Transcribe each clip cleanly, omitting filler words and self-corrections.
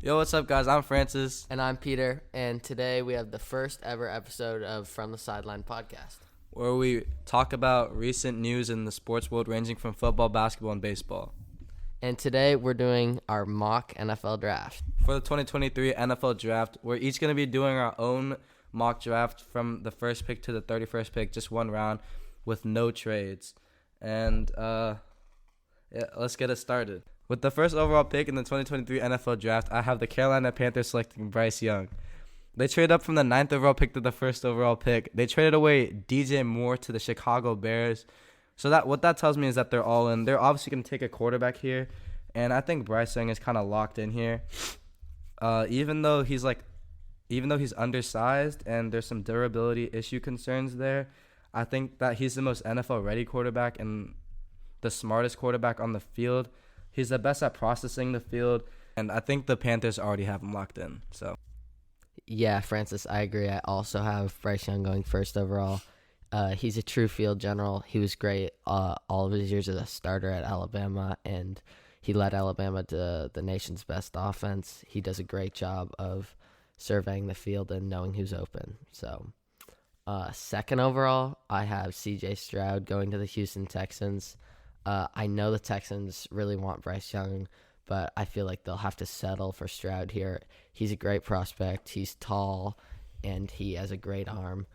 Yo, what's up, guys? I'm Francis. And I'm Peter, and today we have the first ever episode of From the Sideline podcast. Where we talk about recent news in the sports world ranging from football, basketball, and baseball. And today we're doing our mock NFL draft. For the 2023 NFL draft, we're each going to be doing our own mock draft from the first pick to the 31st pick, just one round with no trades. And let's get it started. With the first overall pick in the 2023 NFL draft, I have the Carolina Panthers selecting Bryce Young. They traded up from the 9th overall pick to the 1st overall pick. They traded away DJ Moore to the Chicago Bears. So what that tells me is that they're all in. They're obviously going to take a quarterback here, and I think Bryce Young is kind of locked in here. Even though he's undersized and there's some durability issue concerns there, I think that he's the most NFL ready quarterback and the smartest quarterback on the field. He's the best at processing the field, and I think the Panthers already have him locked in. So, yeah, Francis, I agree. I also have Bryce Young going first overall. He's a true field general. He was great all of his years as a starter at Alabama, and he led Alabama to the nation's best offense. He does a great job of surveying the field and knowing who's open. So, second overall, I have C.J. Stroud going to the Houston Texans. I know the Texans really want Bryce Young, but I feel like they'll have to settle for Stroud here. He's a great prospect. He's tall, and he has a great arm.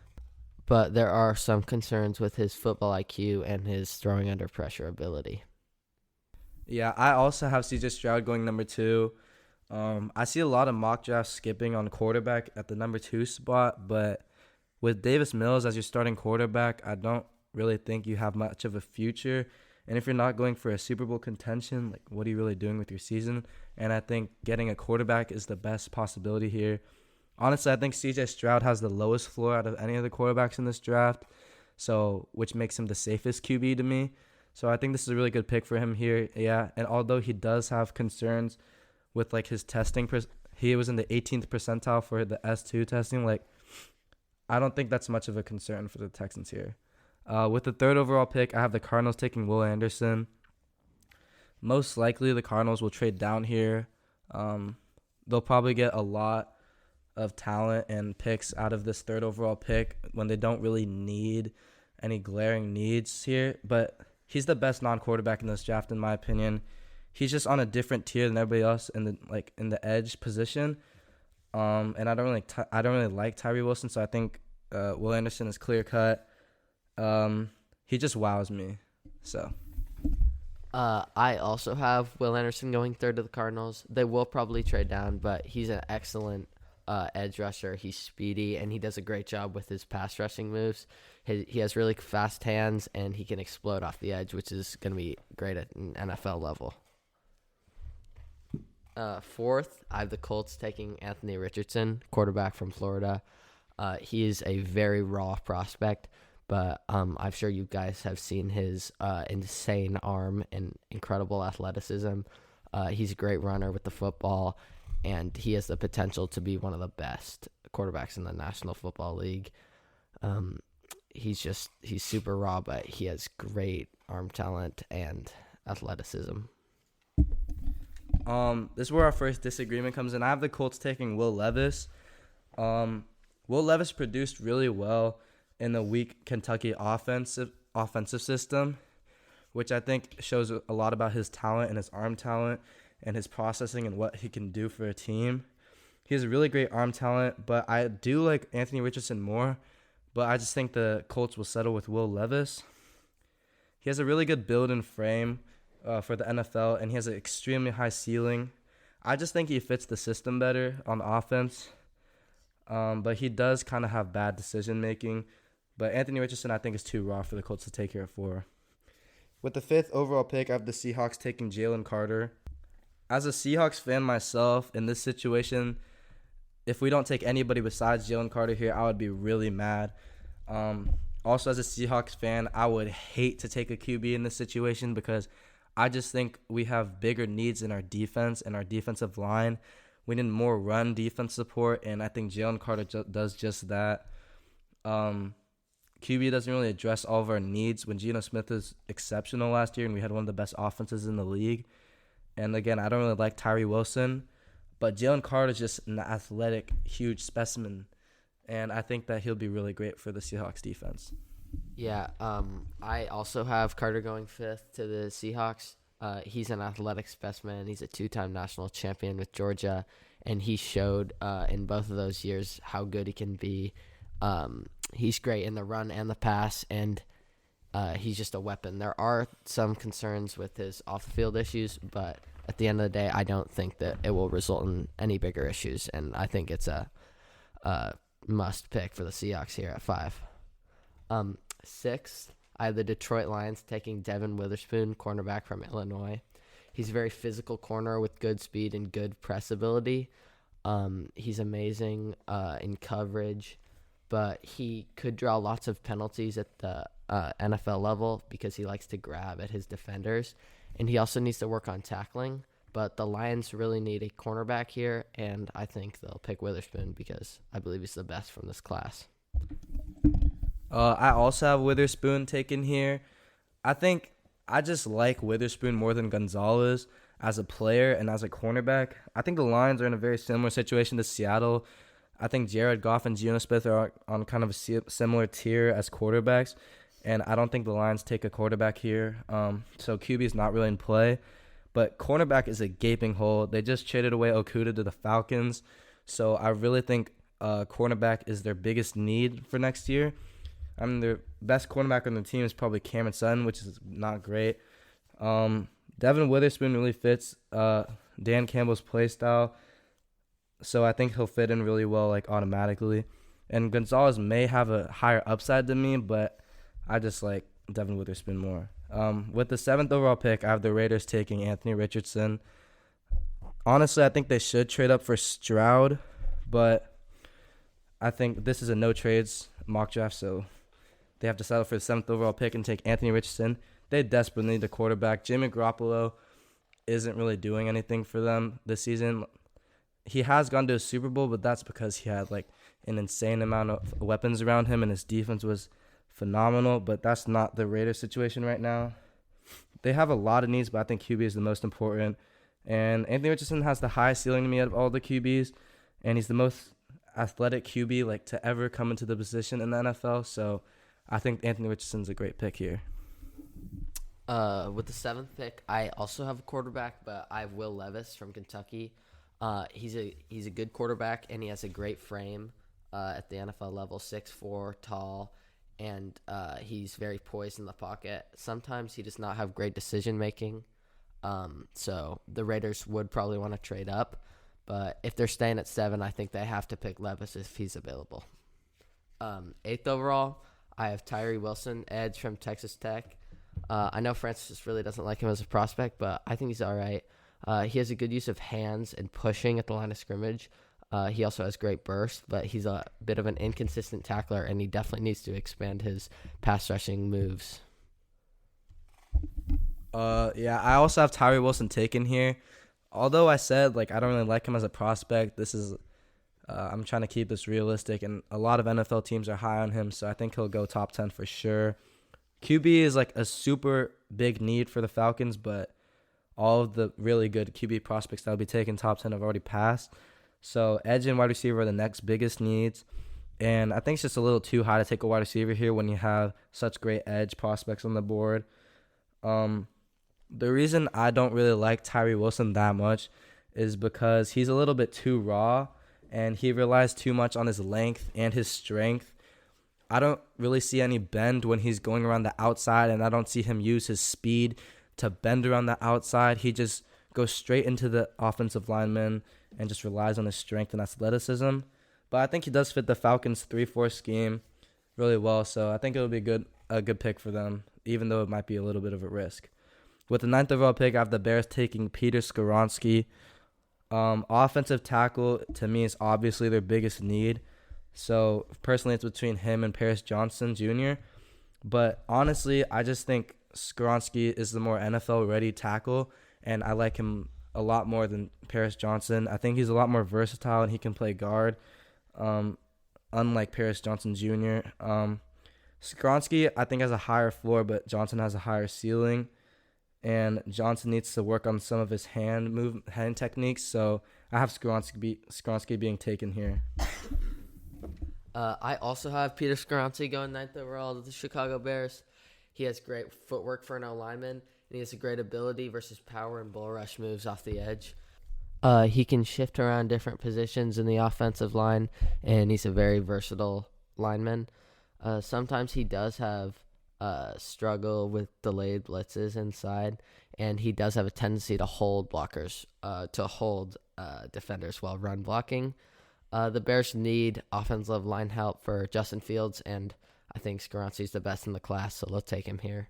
But there are some concerns with his football IQ and his throwing under pressure ability. yeah, I also have C.J. Stroud going number 2. I see a lot of mock drafts skipping on quarterback at the number 2 spot, but with Davis Mills as your starting quarterback, I don't really think you have much of a future. And if you're not going for a Super Bowl contention, like, what are you really doing with your season? And I think getting a quarterback is the best possibility here. Honestly, I think C.J. Stroud has the lowest floor out of any of the quarterbacks in this draft, which makes him the safest QB to me. So I think this is a really good pick for him here. Yeah, and although he does have concerns with like his testing, he was in the 18th percentile for the S2 testing. Like, I don't think that's much of a concern for the Texans here. With the 3rd overall pick, I have the Cardinals taking Will Anderson. Most likely, the Cardinals will trade down here. They'll probably get a lot of talent and picks out of this 3rd overall pick when they don't really need any glaring needs here. But he's the best non-quarterback in this draft, in my opinion. He's just on a different tier than everybody else in the edge position. And I don't really like Tyree Wilson, so I think Will Anderson is clear cut. He just wows me. So, I also have Will Anderson going 3rd to the Cardinals. They will probably trade down, but he's an excellent edge rusher. He's speedy, and he does a great job with his pass rushing moves. He has really fast hands, and he can explode off the edge, which is going to be great at an NFL level. 4th, I have the Colts taking Anthony Richardson, quarterback from Florida. He is a very raw prospect, but I'm sure you guys have seen his insane arm and incredible athleticism. He's a great runner with the football, and he has the potential to be one of the best quarterbacks in the National Football League. He's super raw, but he has great arm talent and athleticism. This is where our first disagreement comes in. I have the Colts taking Will Levis. Will Levis produced really well in the weak Kentucky offensive system, which I think shows a lot about his talent and his arm talent and his processing and what he can do for a team. He has a really great arm talent, but I do like Anthony Richardson more, but I just think the Colts will settle with Will Levis. He has a really good build and frame for the NFL, and he has an extremely high ceiling. I just think he fits the system better on offense, but he does kind of have bad decision-making. But Anthony Richardson, I think, is too raw for the Colts to take here at 4. With the 5th overall pick, I have the Seahawks taking Jalen Carter. As a Seahawks fan myself, in this situation, if we don't take anybody besides Jalen Carter here, I would be really mad. Also, as a Seahawks fan, I would hate to take a QB in this situation because I just think we have bigger needs in our defense and our defensive line. We need more run defense support, and I think Jalen Carter does just that. QB doesn't really address all of our needs when Geno Smith is exceptional last year and we had one of the best offenses in the league. And again, I don't really like Tyree Wilson, But Jalen Carter is just an athletic, huge specimen, and I think that he'll be really great for the Seahawks defense. Yeah, I also have Carter going 5th to the Seahawks. He's an athletic specimen. He's a 2-time national champion with Georgia, and he showed in both of those years how good he can be. He's great in the run and the pass, and he's just a weapon. There are some concerns with his off-the-field issues, but at the end of the day, I don't think that it will result in any bigger issues, and I think it's a must pick for the Seahawks here at 5. 6th, I have the Detroit Lions taking Devin Witherspoon, cornerback from Illinois. He's a very physical corner with good speed and good press ability. He's amazing in coverage, but he could draw lots of penalties at the NFL level because he likes to grab at his defenders, and he also needs to work on tackling. But the Lions really need a cornerback here, and I think they'll pick Witherspoon because I believe he's the best from this class. I also have Witherspoon taken here. I think I just like Witherspoon more than Gonzalez as a player and as a cornerback. I think the Lions are in a very similar situation to Seattle. I think Jared Goff and Geno Smith are on kind of a similar tier as quarterbacks, and I don't think the Lions take a quarterback here. So QB is not really in play. But cornerback is a gaping hole. They just traded away Okudah to the Falcons, so I really think cornerback is their biggest need for next year. I mean, their best cornerback on the team is probably Cameron Sutton, which is not great. Devin Witherspoon really fits Dan Campbell's play style, so I think he'll fit in really well, like automatically. And Gonzalez may have a higher upside than me, but I just like Devin Witherspoon more. With the 7th overall pick, I have the Raiders taking Anthony Richardson. Honestly, I think they should trade up for Stroud, but I think this is a no trades mock draft, so they have to settle for the 7th overall pick and take Anthony Richardson. They desperately need a quarterback. Jimmy Garoppolo isn't really doing anything for them this season. He has gone to a Super Bowl, but that's because he had like an insane amount of weapons around him, and his defense was phenomenal. But that's not the Raiders situation right now. They have a lot of needs, but I think QB is the most important. And Anthony Richardson has the highest ceiling to me out of all the QBs, and he's the most athletic QB like to ever come into the position in the NFL. So I think Anthony Richardson's a great pick here. With the 7th pick, I also have a quarterback, but I have Will Levis from Kentucky. He's a good quarterback, and he has a great frame at the NFL level, 6'4", tall, and he's very poised in the pocket. Sometimes he does not have great decision-making, so the Raiders would probably want to trade up. But if they're staying at 7, I think they have to pick Levis if he's available. 8th overall, I have Tyree Wilson, edge from Texas Tech. I know Francis really doesn't like him as a prospect, but I think he's all right. He has a good use of hands and pushing at the line of scrimmage. He also has great burst, but he's a bit of an inconsistent tackler, and he definitely needs to expand his pass rushing moves. Yeah, I also have Tyree Wilson taken here. Although I said like I don't really like him as a prospect, this is I'm trying to keep this realistic, and a lot of NFL teams are high on him, so I think he'll go top 10 for sure. QB is like a super big need for the Falcons, but all of the really good QB prospects that will be taken top 10 have already passed. So edge and wide receiver are the next biggest needs, and I think it's just a little too high to take a wide receiver here when you have such great edge prospects on the board. The reason I don't really like Tyree Wilson that much is because he's a little bit too raw, and he relies too much on his length and his strength. I don't really see any bend when he's going around the outside, and I don't see him use his speed to bend around the outside. He just goes straight into the offensive lineman and just relies on his strength and athleticism. But I think he does fit the Falcons' 3-4 scheme really well, so I think it would be a good pick for them, even though it might be a little bit of a risk. With the 9th overall pick, I have the Bears taking Peter Skoronski. Offensive tackle, to me, is obviously their biggest need. So, personally, it's between him and Paris Johnson Jr. But, honestly, I just think Skoronski is the more NFL-ready tackle, and I like him a lot more than Paris Johnson. I think he's a lot more versatile, and he can play guard, unlike Paris Johnson Jr. Skoronski, I think, has a higher floor, but Johnson has a higher ceiling. and Johnson needs to work on some of his hand techniques. So I have Skoronski being taken here. I also have Peter Skoronski going 9th overall to the Chicago Bears. He has great footwork for an O-lineman, and he has a great ability versus power and bull rush moves off the edge. He can shift around different positions in the offensive line, and he's a very versatile lineman. Sometimes he does have struggle with delayed blitzes inside, and he does have a tendency to hold blockers, defenders while run blocking. The Bears need offensive line help for Justin Fields, and I think Skoronski's the best in the class, so they'll take him here.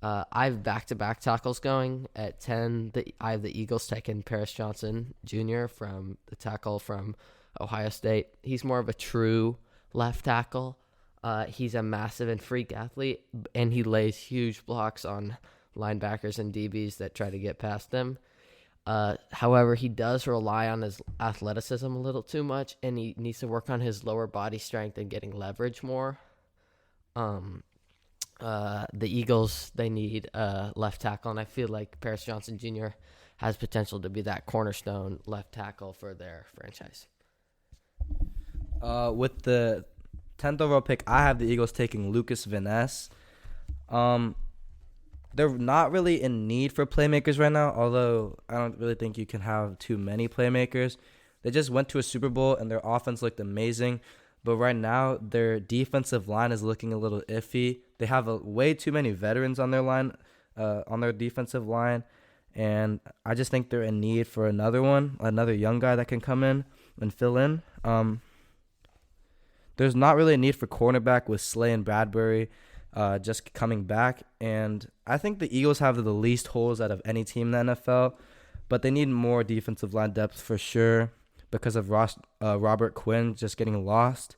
I have back-to-back tackles going. At 10, I have the Eagles taking Paris Johnson Jr. from the tackle from Ohio State. He's more of a true left tackle. He's a massive and freak athlete, and he lays huge blocks on linebackers and DBs that try to get past him. However, he does rely on his athleticism a little too much, and he needs to work on his lower body strength and getting leverage more. The Eagles, they need a left tackle, and I feel like Paris Johnson Jr. has potential to be that cornerstone left tackle for their franchise. With the 10th overall pick, I have the Eagles taking Lucas Van Ness. They're not really in need for playmakers right now, although I don't really think you can have too many playmakers. They just went to a Super Bowl, and their offense looked amazing. But right now, their defensive line is looking a little iffy. They have way too many veterans on their line, on their defensive line. And I just think they're in need for another young guy that can come in and fill in. There's not really a need for cornerback with Slay and Bradbury just coming back. And I think the Eagles have the least holes out of any team in the NFL. But they need more defensive line depth for sure because of Robert Quinn just getting lost.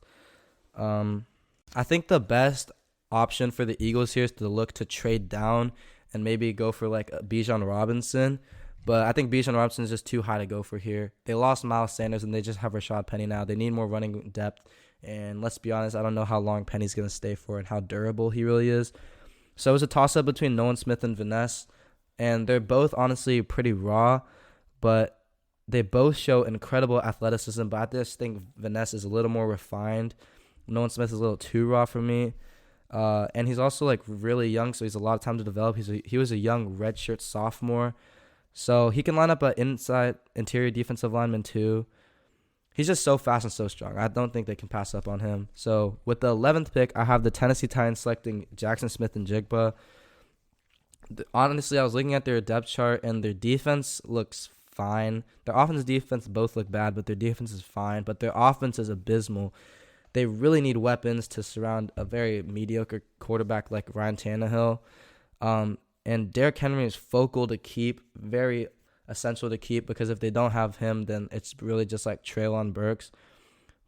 I think the best option for the Eagles here is to look to trade down and maybe go for like Bijan Robinson. But I think Bijan Robinson is just too high to go for here. They lost Miles Sanders, and they just have Rashad Penny now. They need more running depth. And let's be honest, I don't know how long Penny's going to stay for and how durable he really is. So it was a toss-up between Nolan Smith and Van Ness. And they're both honestly pretty raw, but they both show incredible athleticism. But I just think Van Ness is a little more refined. Nolan Smith is a little too raw for me. And he's also like really young, so he's a lot of time to develop. He was a young redshirt sophomore. So he can line up an interior defensive lineman too. He's just so fast and so strong. I don't think they can pass up on him. So with the 11th pick, I have the Tennessee Titans selecting Jackson Smith-Njigba. Honestly, I was looking at their depth chart, and their defense looks fine. Their offense and defense both look bad, but their defense is fine. But their offense is abysmal. They really need weapons to surround a very mediocre quarterback like Ryan Tannehill. And Derrick Henry is focal to keep, very essential to keep, because if they don't have him, then it's really just like Treylon Burks.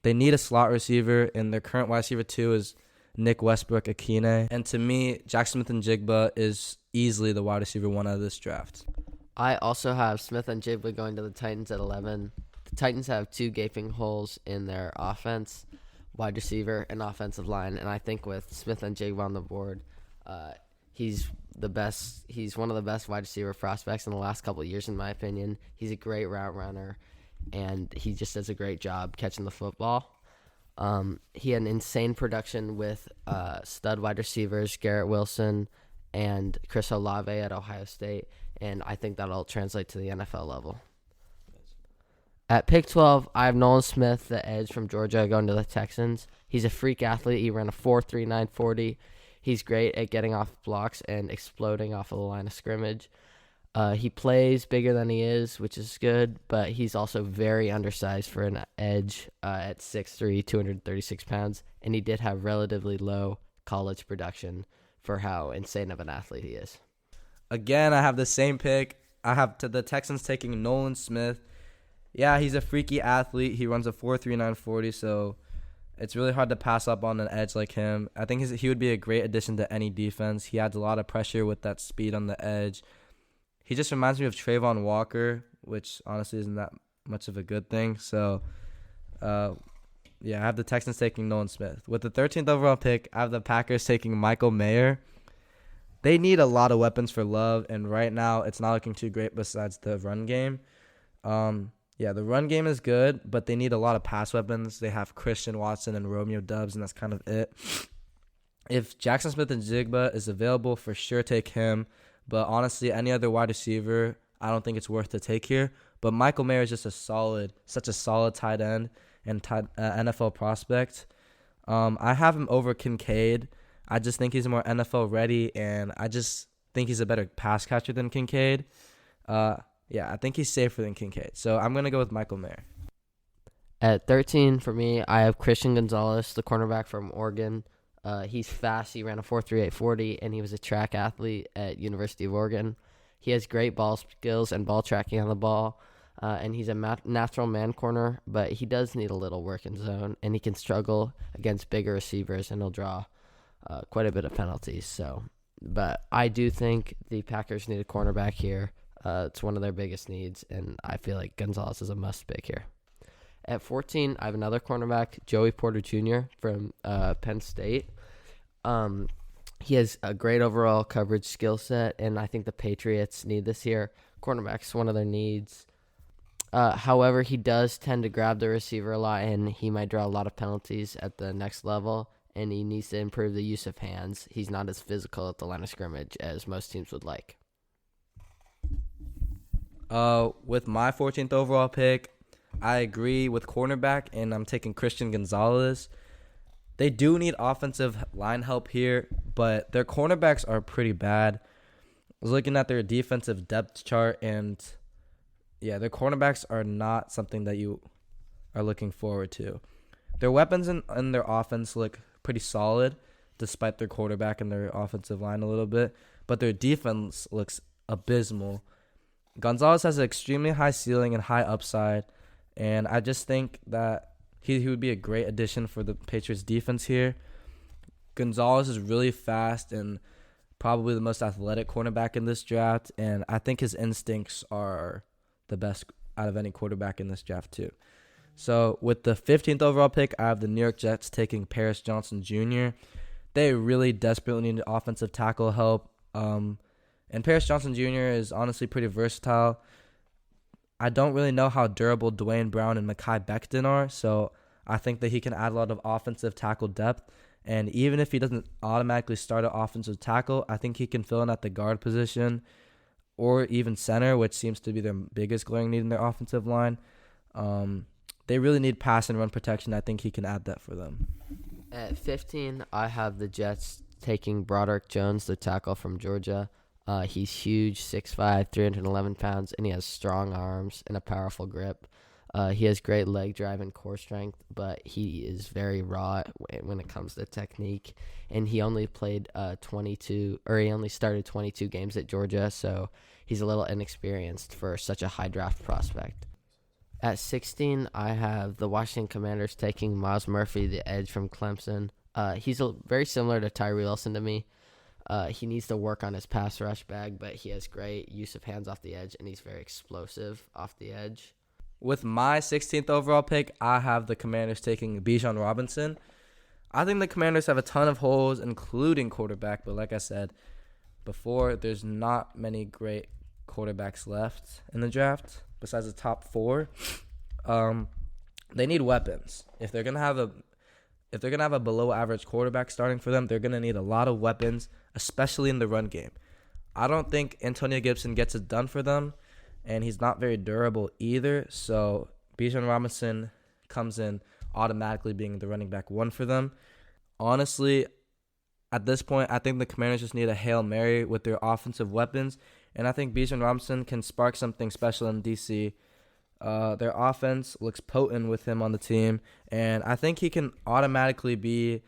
They need a slot receiver, and their current wide receiver 2 is Nick Westbrook-Akine. And to me, Jackson Smith-Njigba is easily the wide receiver 1 out of this draft. I also have Smith-Njigba going to the Titans at 11. The Titans have 2 gaping holes in their offense, wide receiver and offensive line, and I think with Smith-Njigba on the board, he's the best. He's one of the best wide receiver prospects in the last couple of years, in my opinion. He's a great route runner, and he just does a great job catching the football. He had an insane production with stud wide receivers Garrett Wilson and Chris Olave at Ohio State, and I think that'll translate to the NFL level. At pick 12, I have Nolan Smith, the edge from Georgia, going to the Texans. He's a freak athlete. He ran a 4.39 40. He's great at getting off blocks and exploding off of the line of scrimmage. He plays bigger than he is, which is good, but he's also very undersized for an edge at 6'3", 236 pounds, and he did have relatively low college production for how insane of an athlete he is. Again, I have the same pick. I have the Texans taking Nolan Smith. Yeah, he's a freaky athlete. He runs a 4.39 40, so it's really hard to pass up on an edge like him. I think he would be a great addition to any defense. He adds a lot of pressure with that speed on the edge. He just reminds me of Trayvon Walker, which honestly isn't that much of a good thing. So, I have the Texans taking Nolan Smith. With the 13th overall pick, I have the Packers taking Michael Mayer. they need a lot of weapons for Love, and right now it's not looking too great besides the run game. Yeah, the run game is good, but they need a lot of pass weapons. They have Christian Watson and Romeo Dubs, and that's kind of it. If Jackson Smith and Jigba is available, for sure take him. But honestly, any other wide receiver, I don't think it's worth to take here. But Michael Mayer is just such a solid tight end and NFL prospect. I have him over Kincaid. I just think he's more NFL ready, and I just think he's a better pass catcher than Kincaid. Yeah, I think he's safer than Kincaid. So I'm going to go with Michael Mayer. At 13 for me, I have Christian Gonzalez, the cornerback from Oregon. He's fast. He ran a 4.38 40, and he was a track athlete at University of Oregon. He has great ball skills and ball tracking on the ball, and he's a natural man corner, but he does need a little work in zone, and he can struggle against bigger receivers, and he'll draw quite a bit of penalties. But I do think the Packers need a cornerback here. It's one of their biggest needs, and I feel like Gonzalez is a must-pick here. At 14, I have another cornerback, Joey Porter Jr. from Penn State. He has a great overall coverage skill set, and I think the Patriots need this here. Cornerback's one of their needs. However, he does tend to grab the receiver a lot, and he might draw a lot of penalties at the next level, and he needs to improve the use of hands. He's not as physical at the line of scrimmage as most teams would like. With my 14th overall pick, I agree with cornerback, and I'm taking Christian Gonzalez. They do need offensive line help here, but their cornerbacks are pretty bad. I was looking at their defensive depth chart, and yeah, their cornerbacks are not something that you are looking forward to. Their weapons in their offense look pretty solid, despite their quarterback and their offensive line a little bit, but their defense looks abysmal. Gonzalez has an extremely high ceiling and high upside, and I just think that he would be a great addition for the Patriots defense here. Gonzalez is really fast and probably the most athletic cornerback in this draft, and I think his instincts are the best out of any quarterback in this draft too. So with the 15th overall pick, I have the New York Jets taking Paris Johnson Jr. They really desperately need offensive tackle help. And Paris Johnson Jr. is honestly pretty versatile. I don't really know how durable Dwayne Brown and Mekhi Becton are, so I think that he can add a lot of offensive tackle depth. And even if he doesn't automatically start at offensive tackle, I think he can fill in at the guard position or even center, which seems to be their biggest glaring need in their offensive line. They really need pass and run protection. I think he can add that for them. At 15, I have the Jets taking Broderick Jones, the tackle from Georgia. He's huge, 6'5", 311 pounds, and he has strong arms and a powerful grip. He has great leg drive and core strength, but he is very raw when it comes to technique. And he only played he only started 22 games at Georgia, so he's a little inexperienced for such a high draft prospect. At 16, I have the Washington Commanders taking Myles Murphy, the edge from Clemson. He's very similar to Tyree Wilson to me. He needs to work on his pass rush bag, but he has great use of hands off the edge, and he's very explosive off the edge. With my 16th overall pick, I have the Commanders taking Bijan Robinson. I think the Commanders have a ton of holes, including quarterback, but like I said before, there's not many great quarterbacks left in the draft besides the top 4. They need weapons. If they're gonna have a below average quarterback starting for them, they're gonna need a lot of weapons, especially in the run game. I don't think Antonio Gibson gets it done for them, and he's not very durable either. So Bijan Robinson comes in automatically being the running back 1 for them. Honestly, at this point, I think the Commanders just need a Hail Mary with their offensive weapons, and I think Bijan Robinson can spark something special in DC. Their offense looks potent with him on the team, and I think he can automatically be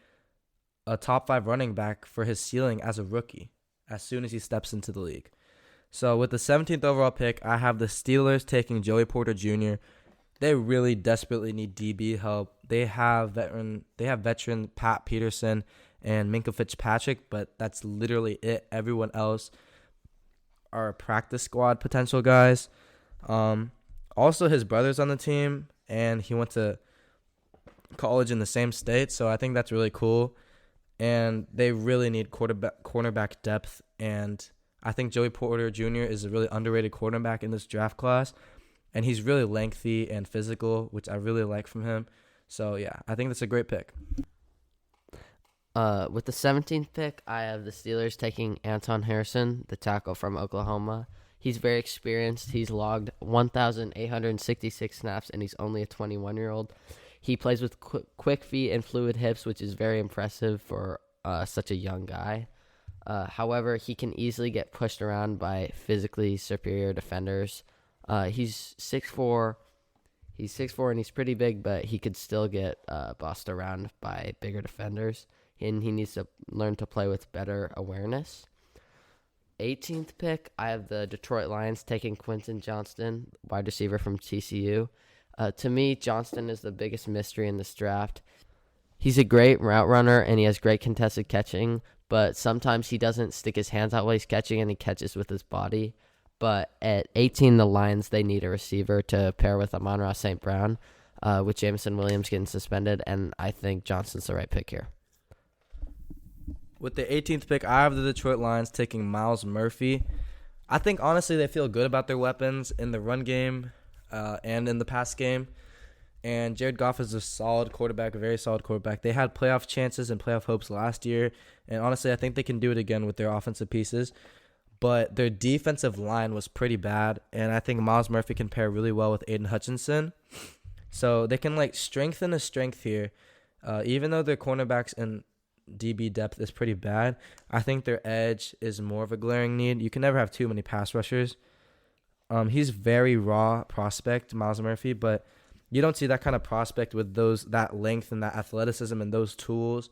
a top 5 running back for his ceiling as a rookie as soon as he steps into the league. So with the 17th overall pick, I have the Steelers taking Joey Porter Jr. They really desperately need DB help. They have veteran Pat Peterson and Minkah Fitzpatrick, but that's literally it. Everyone else are practice squad potential guys. Also, his brother's on the team, and he went to college in the same state, so I think that's really cool. and they really need cornerback depth. And I think Joey Porter Jr. is a really underrated cornerback in this draft class, and he's really lengthy and physical, which I really like from him. So, yeah, I think that's a great pick. With the 17th pick, I have the Steelers taking Anton Harrison, the tackle from Oklahoma. He's very experienced. He's logged 1,866 snaps, and he's only a 21-year-old. He plays with quick feet and fluid hips, which is very impressive for such a young guy. However, he can easily get pushed around by physically superior defenders. He's 6'4". He's 6'4", and he's pretty big, but he could still get bossed around by bigger defenders, and he needs to learn to play with better awareness. 18th pick, I have the Detroit Lions taking Quentin Johnston, wide receiver from TCU. To me, Johnston is the biggest mystery in this draft. He's a great route runner, and he has great contested catching, but sometimes he doesn't stick his hands out while he's catching, and he catches with his body. But at 18, the Lions, they need a receiver to pair with Amon-Ra St. Brown, with Jameson Williams getting suspended, and I think Johnston's the right pick here. With the 18th pick, I have the Detroit Lions taking Myles Murphy. I think, honestly, they feel good about their weapons in the run game and in the pass game. And Jared Goff is a solid quarterback, a very solid quarterback. They had playoff chances and playoff hopes last year. And, honestly, I think they can do it again with their offensive pieces. But their defensive line was pretty bad. And I think Myles Murphy can pair really well with Aiden Hutchinson. So they can, strengthen a strength here. Even though their cornerbacks and DB depth is pretty bad, I think their edge is more of a glaring need. You can never have too many pass rushers. He's very raw prospect, Myles Murphy, but you don't see that kind of prospect with that length and that athleticism and those tools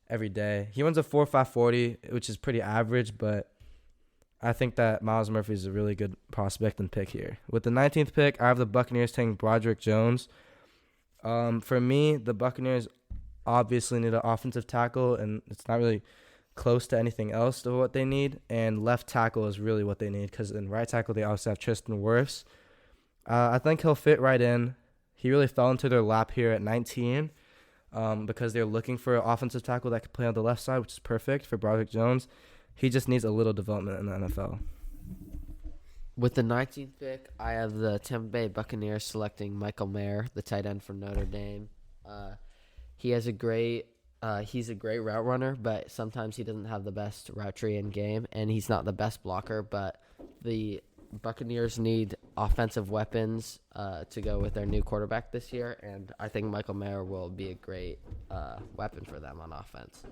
every day. He runs a 4.5 40, which is pretty average, but I think that Myles Murphy is a really good prospect and pick here. With the 19th pick, I have the Buccaneers taking Broderick Jones. For me, the Buccaneers obviously need an offensive tackle, and it's not really close to anything else to what they need. And left tackle is really what they need, because in right tackle they also have Tristan Wirfs. I think he'll fit right in. He really fell into their lap here at 19 because they're looking for an offensive tackle that could play on the left side, which is perfect for Broderick Jones. He just needs a little development in the NFL. With the 19th pick, I have the Tampa Bay Buccaneers selecting Michael Mayer, the tight end from Notre Dame. He's a great route runner, but sometimes he doesn't have the best route tree in game, and he's not the best blocker. But the Buccaneers need offensive weapons to go with their new quarterback this year, and I think Michael Mayer will be a great weapon for them on offense.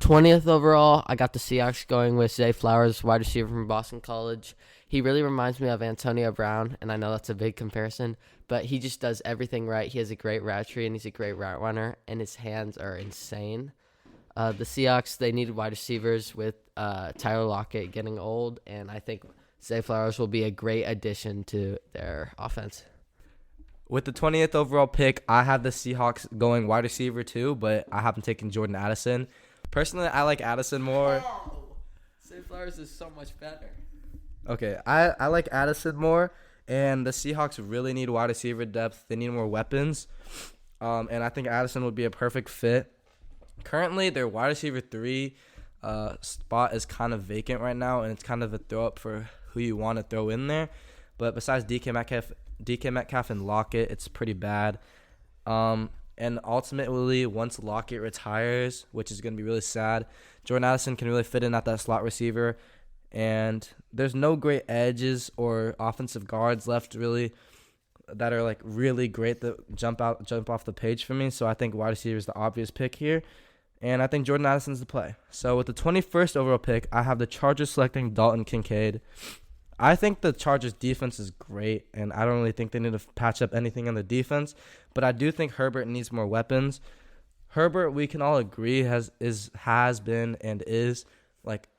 20th overall, I got the Seahawks going with Zay Flowers, wide receiver from Boston College. He really reminds me of Antonio Brown, and I know that's a big comparison, but he just does everything right. He has a great route tree, and he's a great route runner, and his hands are insane. The Seahawks, they needed wide receivers with Tyler Lockett getting old, and I think Zay Flowers will be a great addition to their offense. With the 20th overall pick, I have the Seahawks going wide receiver too, but I haven't taken Jordan Addison. Personally, I like Addison more. Oh, Zay Flowers is so much better. Okay, I like Addison more, and the Seahawks really need wide receiver depth. They need more weapons, and I think Addison would be a perfect fit. Currently, their wide receiver 3 spot is kind of vacant right now, and it's kind of a throw-up for who you want to throw in there. But besides DK Metcalf and Lockett, it's pretty bad. And ultimately, once Lockett retires, which is going to be really sad, Jordan Addison can really fit in at that slot receiver. And there's no great edges or offensive guards left really that are really great that jump off the page for me. So I think wide receiver is the obvious pick here. And I think Jordan Addison's the play. So with the 21st overall pick, I have the Chargers selecting Dalton Kincaid. I think the Chargers defense is great, and I don't really think they need to patch up anything on the defense. But I do think Herbert needs more weapons. Herbert, we can all agree, has been and is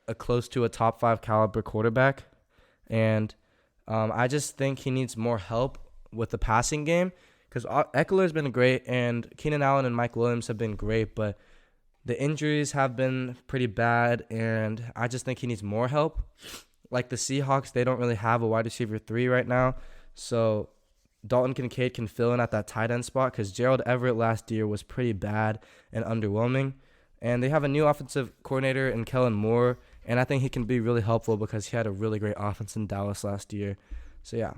a close to a top 5 caliber quarterback. And I just think he needs more help with the passing game, because Eckler's been great, and Keenan Allen and Mike Williams have been great, but the injuries have been pretty bad, and I just think he needs more help. Like the Seahawks, they don't really have a wide receiver 3 right now. So Dalton Kincaid can fill in at that tight end spot, because Gerald Everett last year was pretty bad and underwhelming. And they have a new offensive coordinator in Kellen Moore, and I think he can be really helpful because he had a really great offense in Dallas last year. So, yeah.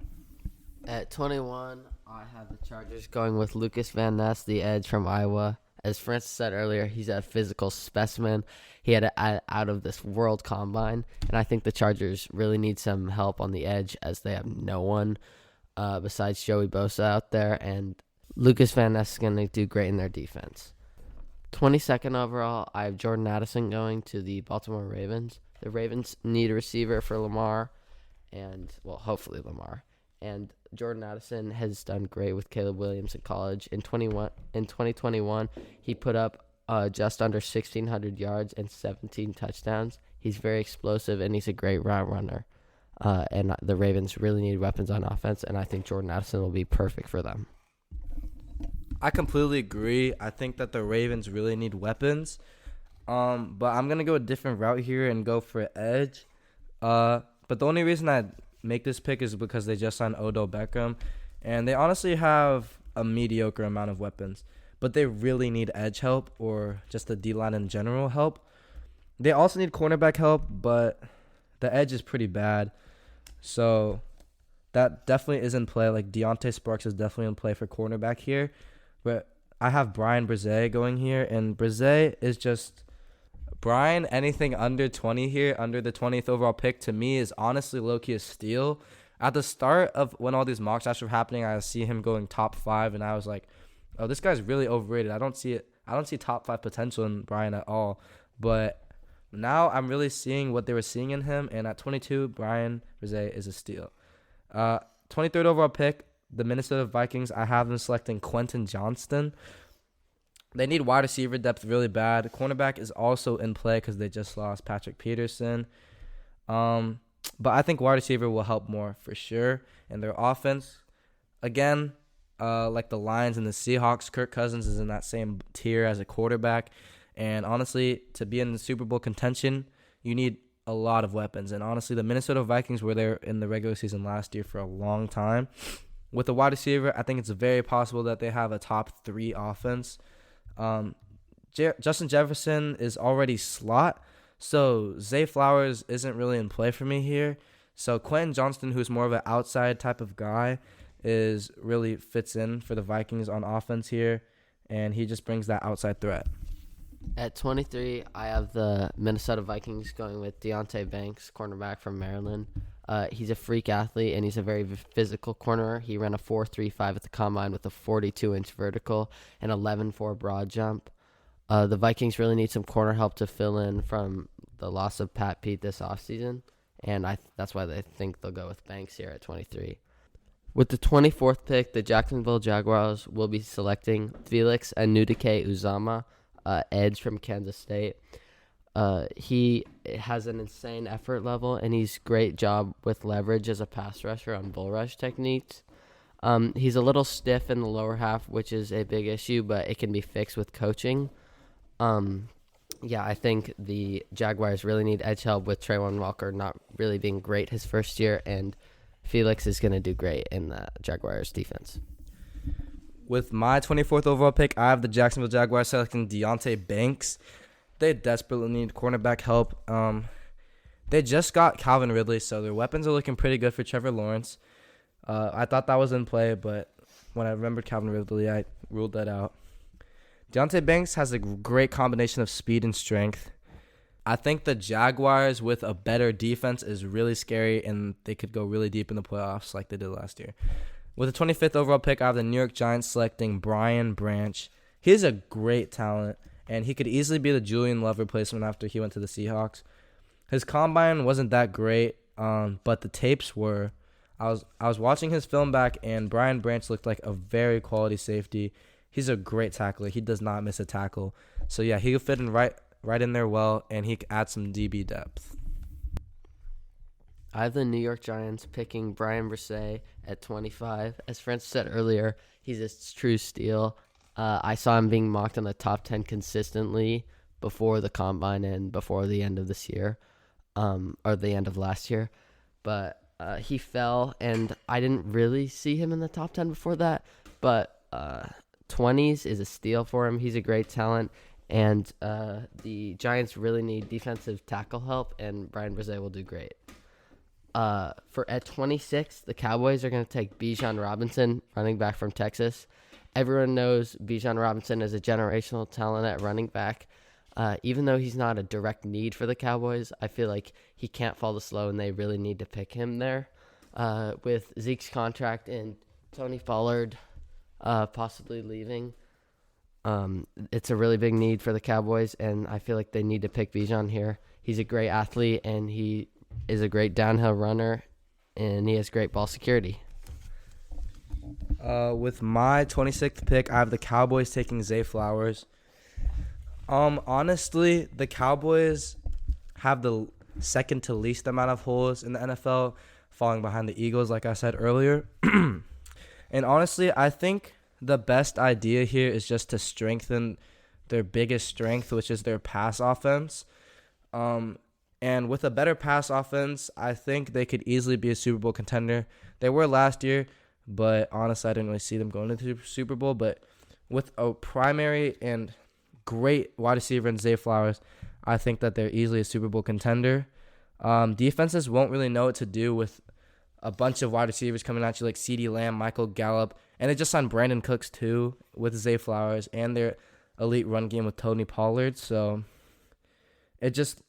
At 21, I have the Chargers going with Lucas Van Ness, the edge from Iowa. As Francis said earlier, he's a physical specimen. He had an out-of-this-world combine, and I think the Chargers really need some help on the edge as they have no one besides Joey Bosa out there, and Lucas Van Ness is going to do great in their defense. 22nd overall, I have Jordan Addison going to the Baltimore Ravens. The Ravens need a receiver for Lamar, and, well, hopefully Lamar. And Jordan Addison has done great with Caleb Williams in college. In 2021, he put up just under 1,600 yards and 17 touchdowns. He's very explosive, and he's a great route runner. And the Ravens really need weapons on offense, and I think Jordan Addison will be perfect for them. I completely agree. I think that the Ravens really need weapons. But I'm going to go a different route here and go for edge. But the only reason I make this pick is because they just signed Odell Beckham. And they honestly have a mediocre amount of weapons. But they really need edge help or just the D-line in general help. They also need cornerback help, but the edge is pretty bad. So that definitely is in play. Like Deontay Sparks is definitely in play for cornerback here. But I have Brian Brzee going here, and Brzee is just Brian. Anything under 20 here, under the 20th overall pick, to me is honestly low-key a steal. At the start of when all these mock drafts were happening, I see him going top 5, and I was like, "Oh, this guy's really overrated. I don't see top 5 potential in Brian at all." But now I'm really seeing what they were seeing in him, and at 22, Brian Brzee is a steal. 23rd overall pick. The Minnesota Vikings, I have them selecting Quentin Johnston. They need wide receiver depth really bad. Cornerback is also in play because they just lost Patrick Peterson. But I think wide receiver will help more for sure. And their offense, again, like the Lions and the Seahawks, Kirk Cousins is in that same tier as a quarterback. And honestly, to be in the Super Bowl contention, you need a lot of weapons. And honestly, the Minnesota Vikings were there in the regular season last year for a long time. With a wide receiver, I think it's very possible that they have a top 3 offense. Justin Jefferson is already slot, so Zay Flowers isn't really in play for me here. So Quentin Johnston, who's more of an outside type of guy, is really fits in for the Vikings on offense here, and he just brings that outside threat. At 23, I have the Minnesota Vikings going with Deontay Banks, cornerback from Maryland. He's a freak athlete, and he's a very physical corner. He ran a 4.35 at the combine with a 42-inch vertical and 11.4 broad jump. The Vikings really need some corner help to fill in from the loss of Pat Pete this offseason, and that's why they think they'll go with Banks here at 23. With the 24th pick, the Jacksonville Jaguars will be selecting Felix Anudike-Uzomah, edge from Kansas State. He has an insane effort level, and he's great job with leverage as a pass rusher on bull rush techniques. He's a little stiff in the lower half, which is a big issue, but it can be fixed with coaching. I think the Jaguars really need edge help with Trayvon Walker not really being great his first year, and Felix is going to do great in the Jaguars defense. With my 24th overall pick, I have the Jacksonville Jaguars selecting Deontay Banks. They desperately need cornerback help. They just got Calvin Ridley, so their weapons are looking pretty good for Trevor Lawrence. I thought that was in play, but when I remembered Calvin Ridley, I ruled that out. Deontay Banks has a great combination of speed and strength. I think the Jaguars with a better defense is really scary, and they could go really deep in the playoffs like they did last year. With the 25th overall pick, I have the New York Giants selecting Brian Branch. He's a great talent, and he could easily be the Julian Love replacement after he went to the Seahawks. His combine wasn't that great, but the tapes were. I was watching his film back, and Brian Branch looked like a very quality safety. He's a great tackler. He does not miss a tackle. So, yeah, he'll fit in right in there well, and he can add some DB depth. I have the New York Giants picking Brian Brzee at 25. As Francis said earlier, he's a true steal. I saw him being mocked in the top 10 consistently before the combine and before the end of this year, or the end of last year. But he fell, and I didn't really see him in the top 10 before that. But 20s is a steal for him. He's a great talent, And the Giants really need defensive tackle help, and Brian Brzee will do great. At 26, the Cowboys are going to take Bijan Robinson, running back from Texas. Everyone knows Bijan Robinson is a generational talent at running back. Even though he's not a direct need for the Cowboys, I feel like he can't fall to slow, and they really need to pick him there. With Zeke's contract and Tony Pollard possibly leaving, it's a really big need for the Cowboys, and I feel like they need to pick Bijan here. He's a great athlete, and he is a great downhill runner, and he has great ball security. With my 26th pick, I have the Cowboys taking Zay Flowers. Honestly, the Cowboys have the second to least amount of holes in the NFL, falling behind the Eagles, like I said earlier. And honestly, I think the best idea here is just to strengthen their biggest strength, which is their pass offense. And with a better pass offense, I think they could easily be a Super Bowl contender. They were last year, but honestly, I didn't really see them going to the Super Bowl. But with a primary and great wide receiver in Zay Flowers, I think that they're easily a Super Bowl contender. Defenses won't really know what to do with a bunch of wide receivers coming at you like CeeDee Lamb, Michael Gallup, and they just signed Brandon Cooks too with Zay Flowers and their elite run game with Tony Pollard. So it just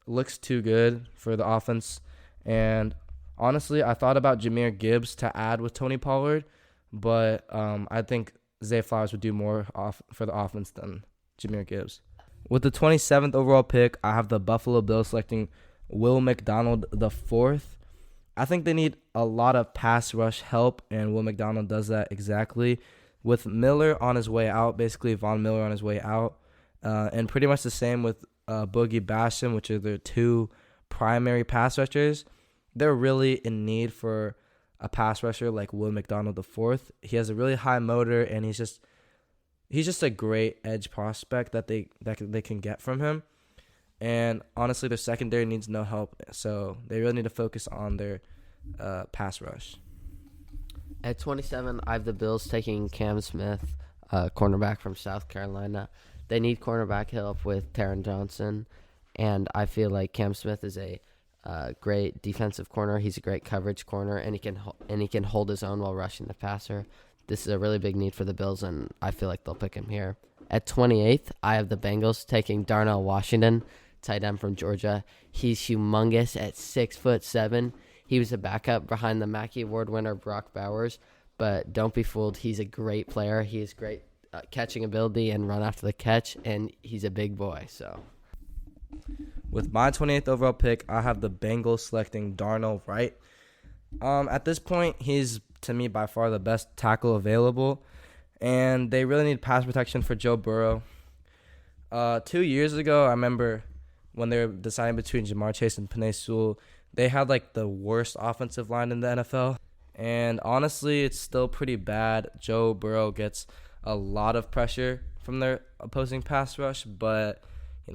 looks too good for the offense. And honestly, I thought about Jahmyr Gibbs to add with Tony Pollard, but I think Zay Flowers would do more for the offense than Jahmyr Gibbs. With the 27th overall pick, I have the Buffalo Bills selecting Will McDonald IV. I think they need a lot of pass rush help, and Will McDonald does that exactly. With Miller on his way out, basically Von Miller on his way out, and pretty much the same with Boogie Basham, which are their two primary pass rushers. They're really in need for a pass rusher like Will McDonald IV. He has a really high motor, and he's just a great edge prospect that they can get from him. And honestly, their secondary needs no help, so they really need to focus on their pass rush. At 27, I have the Bills taking Cam Smith, cornerback from South Carolina. They need cornerback help with Taron Johnson, and I feel like Cam Smith is a great defensive corner. He's a great coverage corner, and he can hold his own while rushing the passer. This is a really big need for the Bills, and I feel like they'll pick him here. At 28th, I have the Bengals taking Darnell Washington, tight end from Georgia. He's humongous at 6'7". He was a backup behind the Mackey Award winner Brock Bowers, but don't be fooled. He's a great player. He has great catching ability and run after the catch, and he's a big boy. So, with my 28th overall pick, I have the Bengals selecting Darnell Wright. At this point, he's, to me, by far the best tackle available, and they really need pass protection for Joe Burrow. 2 years ago, I remember when they were deciding between Jamar Chase and Penei Sewell, they had like the worst offensive line in the NFL. And honestly, it's still pretty bad. Joe Burrow gets a lot of pressure from their opposing pass rush, but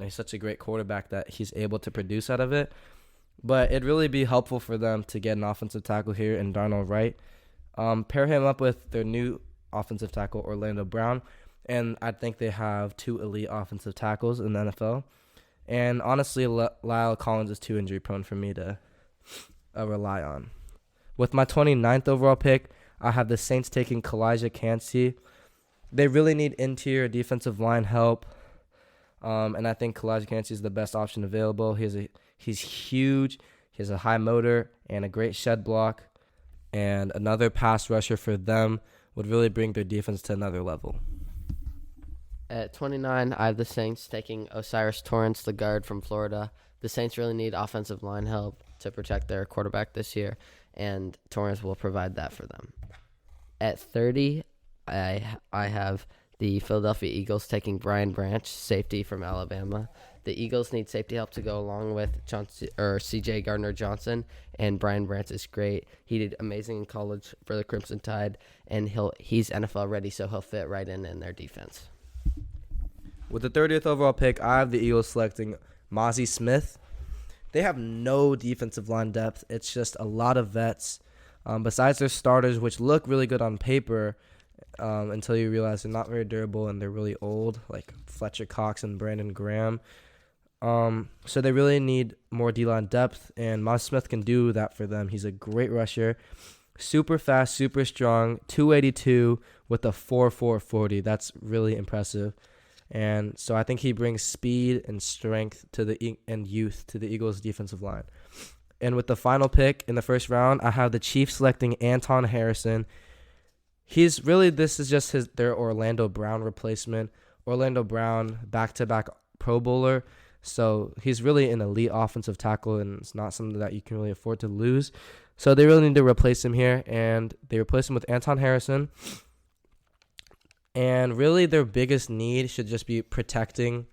he's such a great quarterback that he's able to produce out of it. But it'd really be helpful for them to get an offensive tackle here in Darnell Wright. Pair him up with their new offensive tackle, Orlando Brown, and I think they have two elite offensive tackles in the NFL. And honestly, Lyle Collins is too injury prone for me to rely on. With my 29th overall pick, I have the Saints taking Kalijah Kancey. They really need interior defensive line help, and I think Kalijah Kancey is the best option available. He's huge. He has a high motor and a great shed block, and another pass rusher for them would really bring their defense to another level. At 29, I have the Saints taking Osiris Torrance, the guard from Florida. The Saints really need offensive line help to protect their quarterback this year, and Torrance will provide that for them. At 30, I have the Philadelphia Eagles taking Brian Branch, safety from Alabama. The Eagles need safety help to go along with C.J. Gardner-Johnson, and Brian Branch is great. He did amazing in college for the Crimson Tide, and he's NFL ready, so he'll fit right in their defense. With the 30th overall pick, I have the Eagles selecting Mazi Smith. They have no defensive line depth. It's just a lot of vets. Besides their starters, which look really good on paper, until you realize they're not very durable and they're really old, like Fletcher Cox and Brandon Graham. So they really need more D-line depth, and Miles Smith can do that for them. He's a great rusher, super fast, super strong, 282 with a 4.4 40. That's really impressive. And so I think he brings speed and strength and youth to the Eagles' defensive line. And with the final pick in the first round, I have the Chiefs selecting Anton Harrison. This is just their Orlando Brown replacement. Orlando Brown, back-to-back Pro Bowler. So he's really an elite offensive tackle, and it's not something that you can really afford to lose. So they really need to replace him here, and they replace him with Anton Harrison. And really their biggest need should just be protecting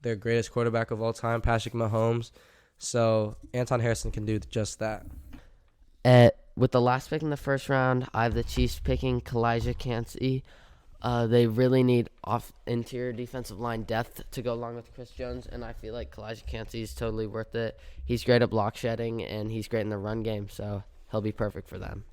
their greatest quarterback of all time, Patrick Mahomes. So Anton Harrison can do just that. With the last pick in the first round, I have the Chiefs picking Kalijah Kancey. They really need interior defensive line depth to go along with Chris Jones, and I feel like Kalijah Kancey is totally worth it. He's great at block shedding, and he's great in the run game, so he'll be perfect for them.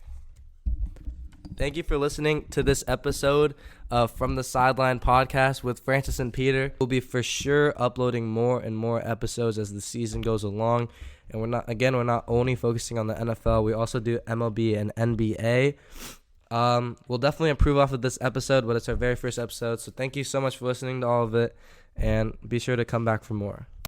Thank you for listening to this episode of From the Sideline podcast with Francis and Peter. We'll be for sure uploading more and more episodes as the season goes along. And we're not only focusing on the NFL, we also do MLB and NBA. We'll definitely improve off of this episode, but it's our very first episode. So thank you so much for listening to all of it, and be sure to come back for more.